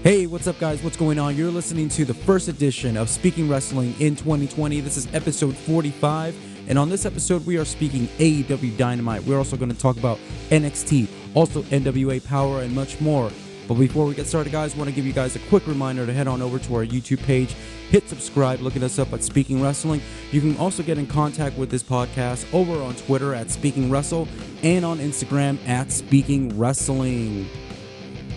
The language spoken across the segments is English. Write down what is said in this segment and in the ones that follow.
Hey, what's up, guys? What's going on? You're listening to the first edition of Speaking Wrestling in 2020. This is episode 45, and on this episode, we are speaking AEW Dynamite. We're also going to talk about NXT, also NWA Power, and much more. But before we get started, guys, I want to give you guys a quick reminder to head on over to our YouTube page, hit subscribe, look at us up at Speaking Wrestling. You can also get in contact with this podcast over on Twitter at Speaking Wrestle and on Instagram at Speaking Wrestling.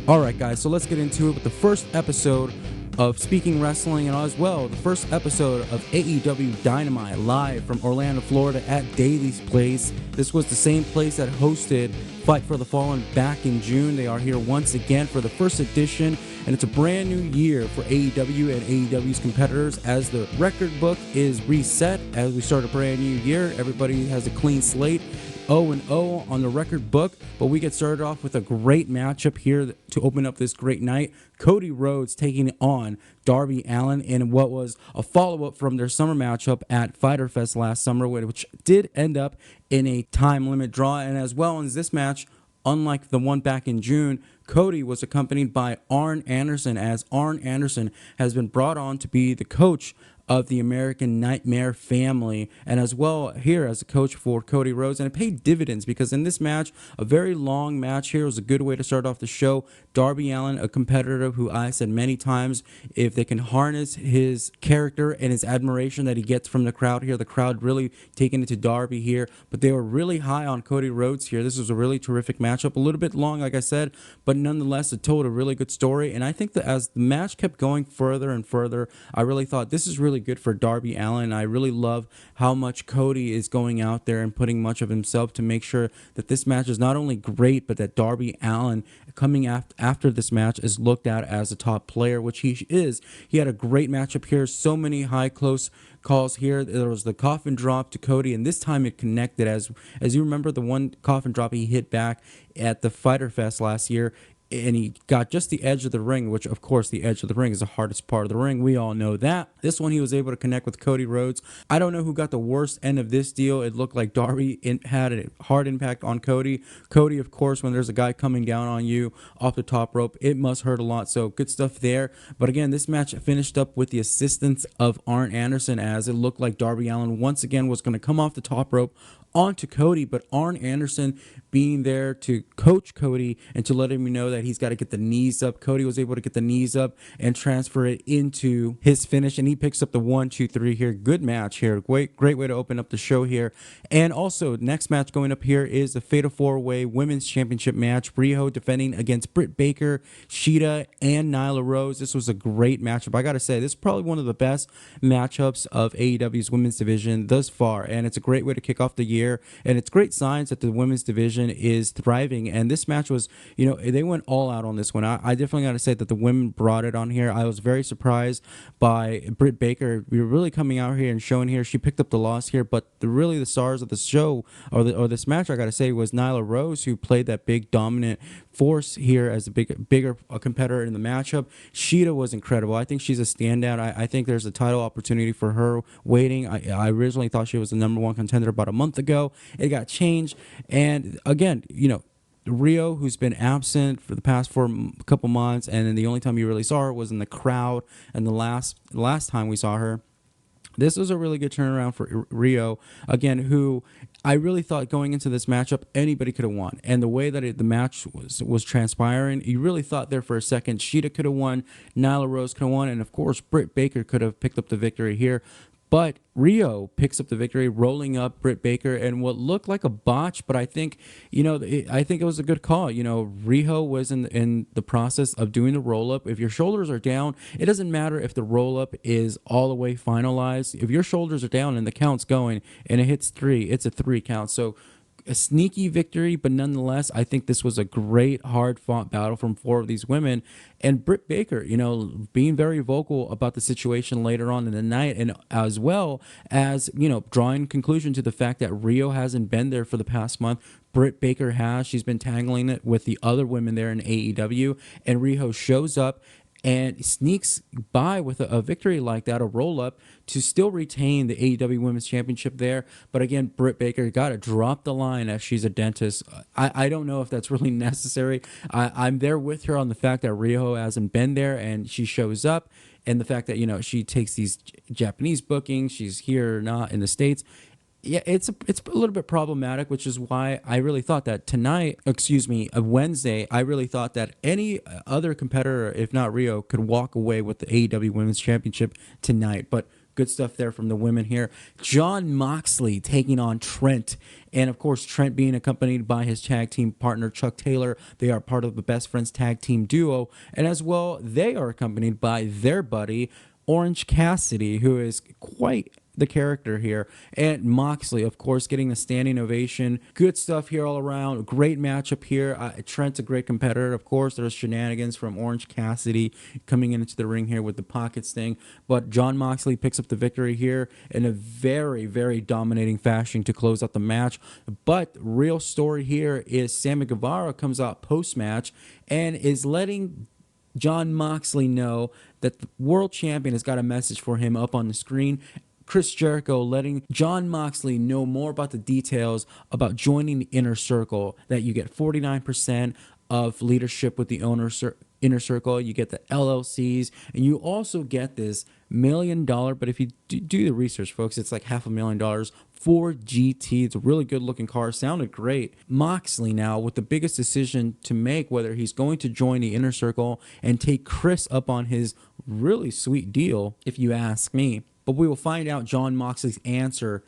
Alright, guys, so let's get into it with the first episode of Speaking Wrestling, and as well the first episode of AEW Dynamite live from Orlando, Florida at Daly's Place. This was the same place that hosted Fight for the Fallen back in June. They are here once again for the first edition, and it's a brand new year for AEW and AEW's competitors as the record book is reset. As we start a brand new year, everybody has a clean slate. 0-0 on the record book, but we get started off with a great matchup here to open up this great night. Cody Rhodes taking on Darby Allin in what was a follow-up from their summer matchup at Fyter Fest last summer, which did end up in a time limit draw. And as well as this match, unlike the one back in June, Cody was accompanied by Arn Anderson, as Arn Anderson has been brought on to be the coach of the American Nightmare family, and as well here as a coach for Cody Rhodes. And it paid dividends because in this match, a very long match here, was a good way to start off the show. Darby Allin, a competitor who I said many times, if they can harness his character and his admiration that he gets from the crowd here, the crowd really taking it to Darby here, but they were really high on Cody Rhodes here. This was a really terrific matchup, a little bit long, like I said, but nonetheless, it told a really good story. And I think that as the match kept going further and further, I really thought this is really good for Darby Allin. I really love how much Cody is going out there and putting much of himself to make sure that this match is not only great, but that Darby Allin coming after this match is looked at as a top player, which he is. He had a great matchup here. So many high close calls here. There was the coffin drop to Cody, and this time it connected. As you remember, the one coffin drop he hit back at the Fyter Fest last year, and he got just the edge of the ring, which, of course, the edge of the ring is the hardest part of the ring. We all know that. This one, he was able to connect with Cody Rhodes. I don't know who got the worst end of this deal. It looked like Darby had a hard impact on Cody. Cody, of course, when there's a guy coming down on you off the top rope, it must hurt a lot. So good stuff there. But again, this match finished up with the assistance of Arn Anderson, as it looked like Darby Allin once again was going to come off the top rope onto Cody, but Arn Anderson being there to coach Cody and to let him know that he's got to get the knees up. Cody was able to get the knees up and transfer it into his finish, and he picks up the 1-2-3 here. Good match here. Great way to open up the show here. And also, next match going up here is the Fatal 4-Way Women's Championship match. Riho defending against Britt Baker, Shida, and Nyla Rose. This was a great matchup. I got to say, this is probably one of the best matchups of AEW's women's division thus far, and it's a great way to kick off the year. And it's great signs that the women's division is thriving. And this match was, they went all out on this one. I definitely got to say that the women brought it on here. I was very surprised by Britt Baker. We were really coming out here and showing here. She picked up the loss here, but really the stars of the show or this match, I got to say, was Nyla Rose, who played that big dominant force here as a bigger competitor in the matchup. Shida was incredible. I think she's a standout. I think there's a title opportunity for her waiting. I originally thought she was the number one contender about a month ago. It got changed, and again, Riho, who's been absent for the past couple months, and then the only time you really saw her was in the crowd, and the last time we saw her. This was a really good turnaround for Riho, again, who I really thought going into this matchup, anybody could have won. And the way that the match was transpiring, you really thought there for a second Shida could have won, Nyla Rose could have won, and of course Britt Baker could have picked up the victory here. But Riho picks up the victory, rolling up Britt Baker in what looked like a botch, but I think, I think it was a good call. Riho was in the process of doing the roll-up. If your shoulders are down, it doesn't matter if the roll-up is all the way finalized. If your shoulders are down and the count's going and it hits 3, it's a 3 count. So a sneaky victory, but nonetheless, I think this was a great, hard-fought battle from 4 of these women. And Britt Baker, being very vocal about the situation later on in the night, and as well as, drawing conclusion to the fact that Riho hasn't been there for the past month. Britt Baker has. She's been tangling it with the other women there in AEW, and Riho shows up and sneaks by with a victory like that, a roll-up, to still retain the AEW Women's Championship there. But again, Britt Baker got to drop the line as she's a dentist. I don't know if that's really necessary. I'm there with her on the fact that Riho hasn't been there, and she shows up, and the fact that, she takes these Japanese bookings, she's here, not in the States. Yeah, it's a little bit problematic, which is why I really thought that Wednesday, I really thought that any other competitor, if not Riho, could walk away with the AEW Women's Championship tonight. But good stuff there from the women here. Jon Moxley taking on Trent. And of course, Trent being accompanied by his tag team partner, Chuck Taylor. They are part of the Best Friends tag team duo. And as well, they are accompanied by their buddy, Orange Cassidy, who is quite the character here, and Moxley, of course, getting a standing ovation. Good stuff here all around. Great matchup here. Trent's a great competitor. Of course, there's shenanigans from Orange Cassidy coming into the ring here with the pockets thing, but Jon Moxley picks up the victory here in a very, very dominating fashion to close out the match. But real story here is Sami Guevara comes out post-match and is letting Jon Moxley know that the world champion has got a message for him up on the screen. Chris Jericho letting Jon Moxley know more about the details about joining the inner circle, that you get 49% of leadership with the inner circle, you get the LLCs, and you also get this $1 million, but if you do the research, folks, it's like $500,000 for GT. It's a really good looking car, sounded great. Moxley now with the biggest decision to make, whether he's going to join the inner circle and take Chris up on his really sweet deal, if you ask me. But we will find out Jon Moxley's answer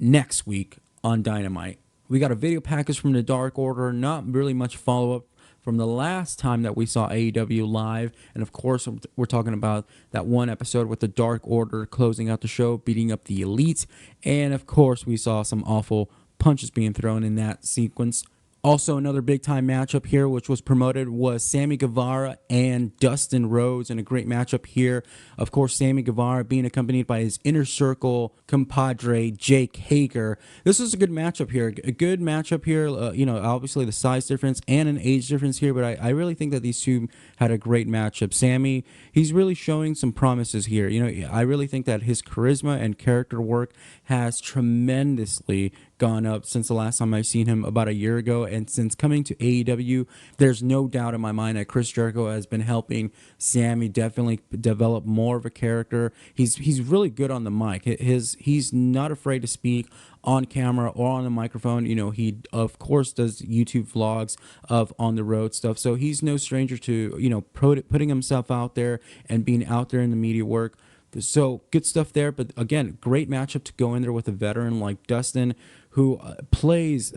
next week on Dynamite. We got a video package from the Dark Order, not really much follow-up from the last time that we saw AEW live. And of course, we're talking about that one episode with the Dark Order closing out the show, beating up the Elite. And of course, we saw some awful punches being thrown in that sequence. Also, another big-time matchup here, which was promoted, was Sami Guevara and Dustin Rhodes, in a great matchup here. Of course, Sami Guevara being accompanied by his inner circle compadre, Jake Hager. This was a good matchup here. A good matchup here. Obviously the size difference and an age difference here, but I really think that these two had a great matchup. Sami, he's really showing some promises here. I really think that his charisma and character work has tremendously gone up since the last time I've seen him about a year ago, and since coming to AEW, there's no doubt in my mind that Chris Jericho has been helping Sami definitely develop more of a character. He's really good on the mic. He's not afraid to speak on camera or on the microphone. He of course does YouTube vlogs of on the road stuff, so he's no stranger to putting himself out there and being out there in the media work. So good stuff there, but again, great matchup to go in there with a veteran like Dustin, who plays,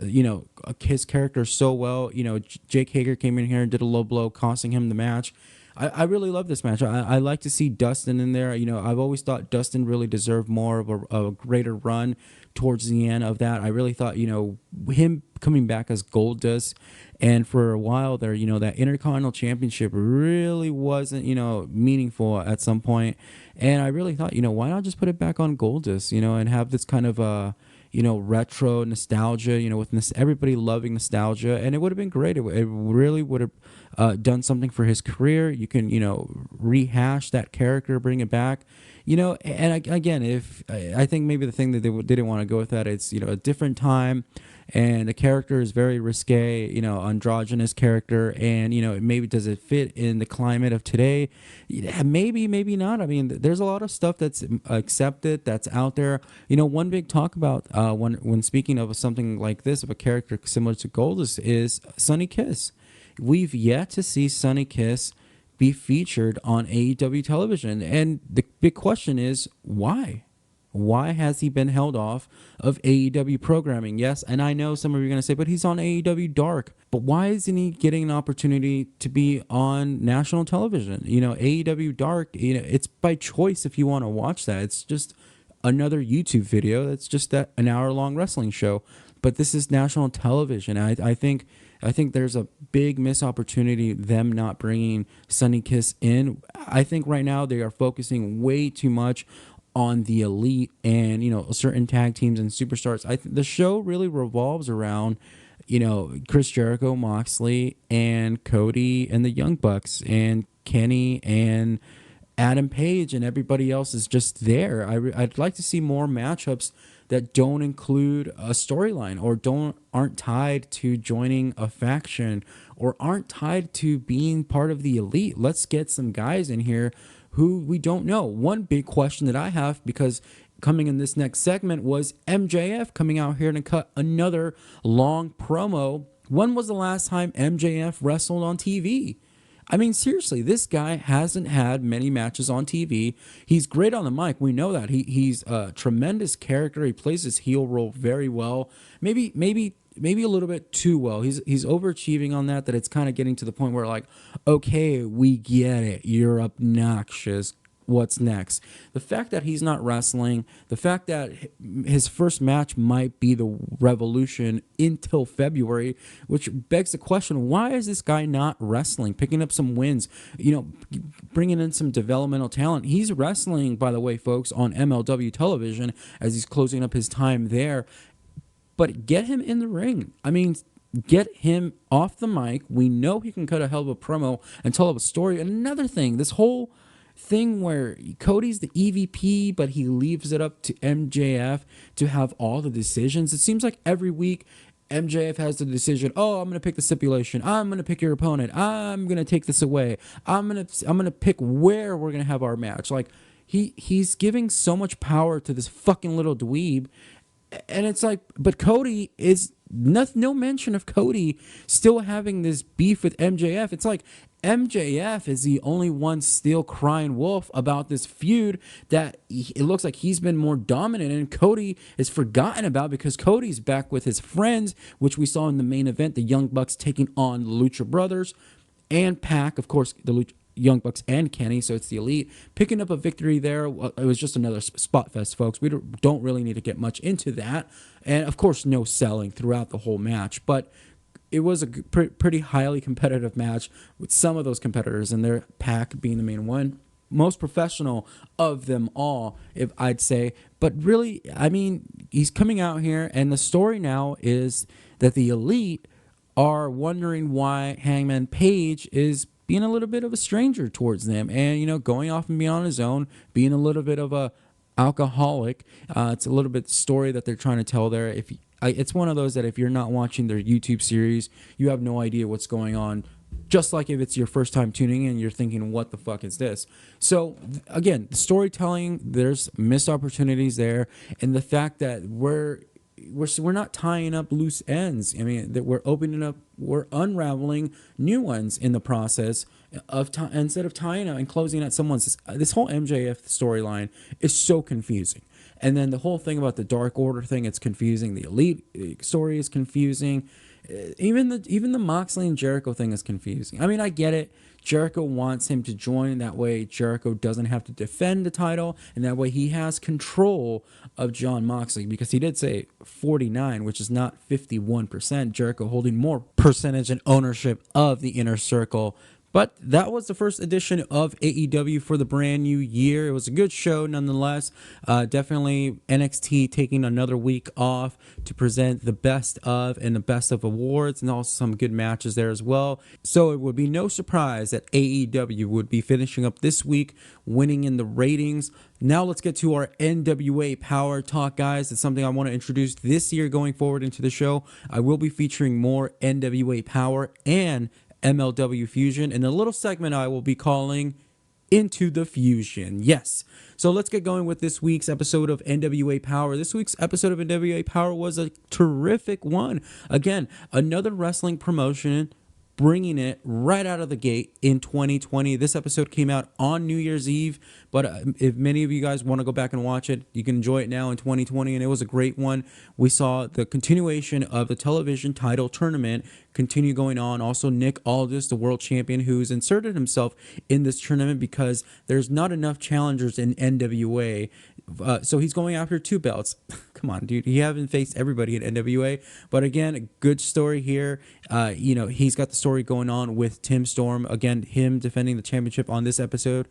his character so well. Jake Hager came in here and did a low blow, costing him the match. I really love this match. I like to see Dustin in there. I've always thought Dustin really deserved more of a greater run towards the end of that. I really thought, him coming back as Goldust, and for a while there, that Intercontinental Championship really wasn't, meaningful at some point. And I really thought, why not just put it back on Goldust, and have this kind of retro nostalgia, with everybody loving nostalgia, and it would have been great. It really would have done something for his career. You can, rehash that character, bring it back, and again, if I think maybe the thing that they didn't want to go with that, it's, a different time, and the character is very risque, androgynous character, and, maybe does it fit in the climate of today? Yeah, maybe not. I mean, there's a lot of stuff that's accepted, that's out there. One big talk about when speaking of something like this, of a character similar to Goldust, is Sonny Kiss. We've yet to see Sonny Kiss be featured on AEW television, and the big question is, why? Why has he been held off of AEW programming? Yes, and I know some of you are going to say, but he's on AEW Dark. But why isn't he getting an opportunity to be on national television? AEW Dark, it's by choice if you want to watch that. It's just another YouTube video. That's just an hour-long wrestling show. But this is national television. I think there's a big missed opportunity, them not bringing Sonny Kiss in. I think right now they are focusing way too much on the Elite and, certain tag teams and superstars. The show really revolves around, Chris Jericho, Moxley, and Cody and the Young Bucks. And Kenny and Adam Page, and everybody else is just there. I'd like to see more matchups that don't include a storyline or aren't tied to joining a faction or aren't tied to being part of the elite. Let's get some guys in here who we don't know. One big question that I have, because coming in this next segment, was MJF coming out here to cut another long promo. When was the last time MJF wrestled on TV? I mean, seriously, this guy hasn't had many matches on TV. He's great on the mic. We know that. He's a tremendous character. He plays his heel role very well. Maybe a little bit too well. He's overachieving on that it's kind of getting to the point where, like, okay, we get it. You're obnoxious. What's next? The fact that he's not wrestling, the fact that his first match might be the Revolution until February, which begs the question, why is this guy not wrestling, picking up some wins, bringing in some developmental talent? He's wrestling, by the way, folks, on MLW television as he's closing up his time there. But get him in the ring. I mean, get him off the mic. We know he can cut a hell of a promo and tell a story. And another thing, this whole thing where Cody's the EVP, but he leaves it up to MJF to have all the decisions. It seems like every week MJF has the decision. Oh, I'm going to pick the stipulation. I'm going to pick your opponent. I'm going to take this away. I'm going to pick where we're going to have our match. Like, he's giving so much power to this fucking little dweeb. And it's like, but Cody is no mention of Cody still having this beef with MJF. It's like MJF is the only one still crying wolf about this feud that it looks like he's been more dominant, and Cody is forgotten about because Cody's back with his friends, which we saw in the main event, the Young Bucks taking on the Lucha Brothers and Pac, of course, the Young Bucks and Kenny, so it's the Elite, picking up a victory there. It was just another spot fest, folks. We don't really need to get much into that. And, of course, no selling throughout the whole match. But it was a pretty highly competitive match with some of those competitors, and their Pac being the main one. Most professional of them all, if I'd say. But really, I mean, he's coming out here, and the story now is that the Elite are wondering why Hangman Page is being a little bit of a stranger towards them, and going off and being on his own, being a little bit of a alcoholic. It's a little bit the story that they're trying to tell there. It's one of those that if you're not watching their YouTube series, you have no idea what's going on. Just like if it's your first time tuning in, you're thinking, what the fuck is this? So again, the storytelling, there's missed opportunities there, and the fact that we're not tying up loose ends. I mean, that we're unraveling new ones in the process of instead of tying up and closing out someone's. This whole MJF storyline is so confusing. And then the whole thing about the Dark Order thing, it's confusing. The Elite story is confusing. Even the Moxley and Jericho thing is confusing. I mean, I get it. Jericho wants him to join. That way Jericho doesn't have to defend the title, and that way he has control of Jon Moxley, because he did say 49, which is not 51%. Jericho holding more percentage and ownership of the Inner Circle. But that was the first edition of AEW for the brand new year. It was a good show nonetheless. Definitely NXT taking another week off to present the best of and the best of awards, and also some good matches there as well. So it would be no surprise that AEW would be finishing up this week, winning in the ratings. Now let's get to our NWA Power Talk, guys. It's something I want to introduce this year going forward into the show. I will be featuring more NWA Power and MLW Fusion in a little segment I will be calling Into the Fusion. Yes. So let's get going with this week's episode of NWA Power. This week's episode of NWA Power was a terrific one. Again, another wrestling promotion bringing it right out of the gate in 2020. This episode came out on New Year's Eve, but if many of you guys want to go back and watch it, you can enjoy it now in 2020, and it was a great one. We saw the continuation of the television title tournament continue going on. Also, Nick Aldis, the world champion, who's inserted himself in this tournament because there's not enough challengers in NWA. So he's going after 2 belts. Come on, dude. He haven't faced everybody in NWA. But again, a good story here. He's got the story going on with Tim Storm. Again, him defending the championship on this episode.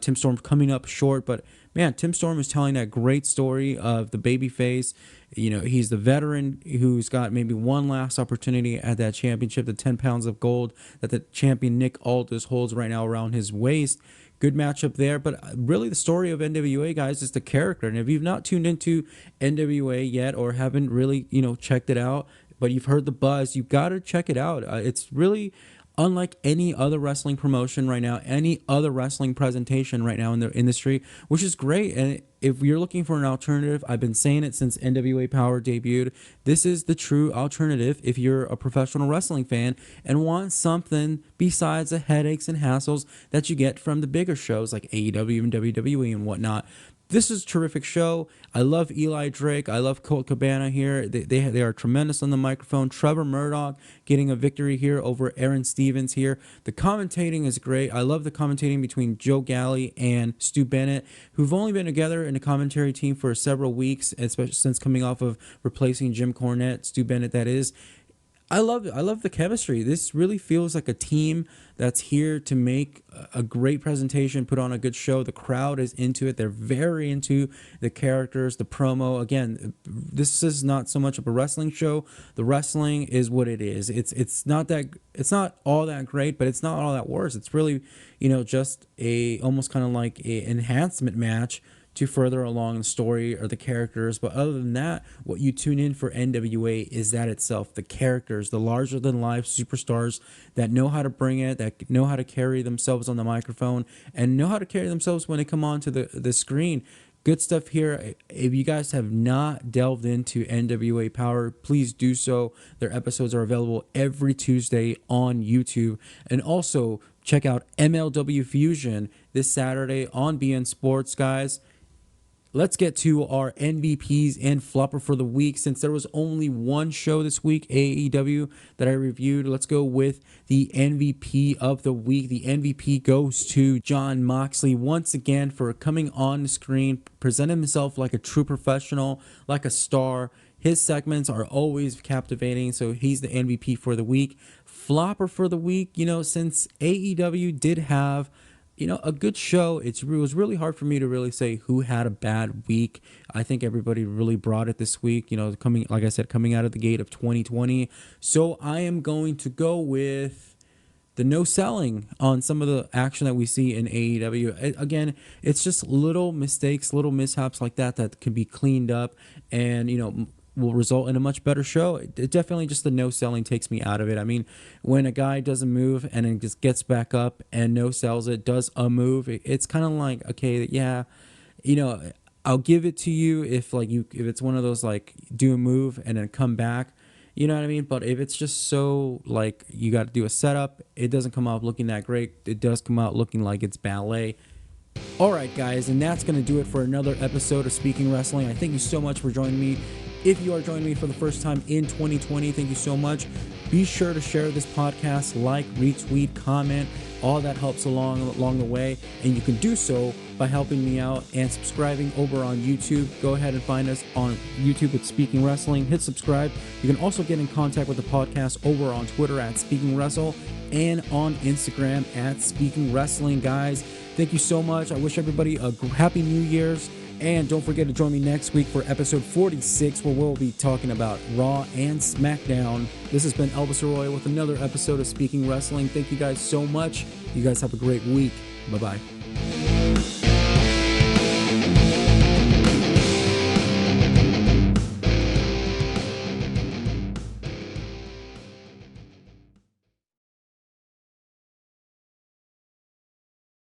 Tim Storm coming up short, but man, Tim Storm is telling that great story of the babyface. He's the veteran who's got maybe one last opportunity at that championship, the 10 pounds of gold that the champion Nick Aldis holds right now around his waist. Good matchup there. But really the story of NWA, guys, is the character. And if you've not tuned into NWA yet or haven't really, checked it out, but you've heard the buzz, you've got to check it out. It's really unlike any other wrestling promotion right now, any other wrestling presentation right now in the industry, which is great. And if you're looking for an alternative, I've been saying it since NWA Power debuted, this is the true alternative if you're a professional wrestling fan and want something besides the headaches and hassles that you get from the bigger shows like AEW and WWE and whatnot. This is a terrific show. I love Eli Drake. I love Colt Cabana here. They are tremendous on the microphone. Trevor Murdoch getting a victory here over Aaron Stevens here. The commentating is great. I love the commentating between Joe Galley and Stu Bennett, who've only been together in the commentary team for several weeks, especially since coming off of replacing Jim Cornette, Stu Bennett that is. I love the chemistry. This really feels like a team that's here to make a great presentation, put on a good show. The crowd is into it. They're very into the characters, the promo. Again, this is not so much of a wrestling show. The wrestling is what it is. It's not all that great, but it's not all that worse. It's really, just a almost kind of like a enhancement match to further along the story or the characters. But other than that, what you tune in for NWA is that itself, the characters, the larger than life superstars that know how to bring it, that know how to carry themselves on the microphone and know how to carry themselves when they come onto the screen. Good stuff here. If you guys have not delved into NWA Power, please do so. Their episodes are available every Tuesday on YouTube. And also check out MLW Fusion this Saturday on BN Sports, guys. Let's get to our MVPs and flopper for the week. Since there was only one show this week, AEW, that I reviewed, let's go with the MVP of the week. The MVP goes to Jon Moxley once again for coming on the screen, presenting himself like a true professional, like a star. His segments are always captivating, so he's the MVP for the week. Flopper for the week, since AEW did have a good show. It was really hard for me to really say who had a bad week. I think everybody really brought it this week, coming out of the gate of 2020. So I am going to go with the no selling on some of the action that we see in AEW. Again, it's just little mistakes, little mishaps like that can be cleaned up and, will result in a much better show. It definitely just the no selling takes me out of it. I mean, when a guy doesn't move and then just gets back up and no sells it, does a move, it's kind of like, okay, yeah, I'll give it to you if it's one of those like do a move and then come back, you know what I mean? But if it's just so like you got to do a setup, it doesn't come out looking that great. It does come out looking like it's ballet. All right, guys, and that's going to do it for another episode of Speaking Wrestling. I thank you so much for joining me. If you are joining me for the first time in 2020, thank you so much. Be sure to share this podcast, like, retweet, comment. All that helps along the way, and you can do so by helping me out and subscribing over on YouTube. Go ahead and find us on YouTube with Speaking Wrestling. Hit subscribe. You can also get in contact with the podcast over on Twitter at Speaking Wrestle and on Instagram at Speaking Wrestling. Guys, thank you so much. I wish everybody a happy New Year's. And don't forget to join me next week for episode 46, where we'll be talking about Raw and SmackDown. This has been Elvis Arroyo with another episode of Speaking Wrestling. Thank you guys so much. You guys have a great week. Bye-bye.